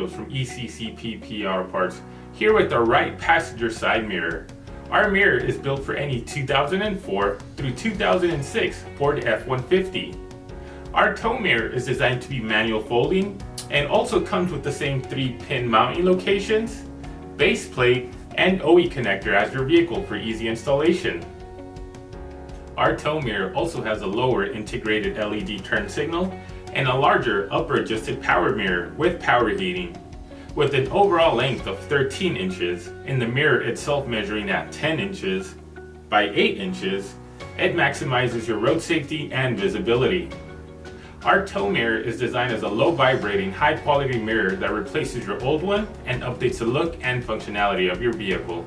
videos from ECCPP Auto Parts, here with our right passenger side mirror. Our mirror is built for any 2004 through 2006 Ford F-150. Our tow mirror is designed to be manual folding and also comes with the same 3-pin mounting locations, base plate, and OE connector as your vehicle for easy installation. Our tow mirror also has a lower integrated LED turn signal and a larger upper adjusted power mirror with power heating. With an overall length of 13 inches and the mirror itself measuring at 10 inches by 8 inches, it maximizes your road safety and visibility. Our tow mirror is designed as a low vibrating, high quality mirror that replaces your old one and updates the look and functionality of your vehicle.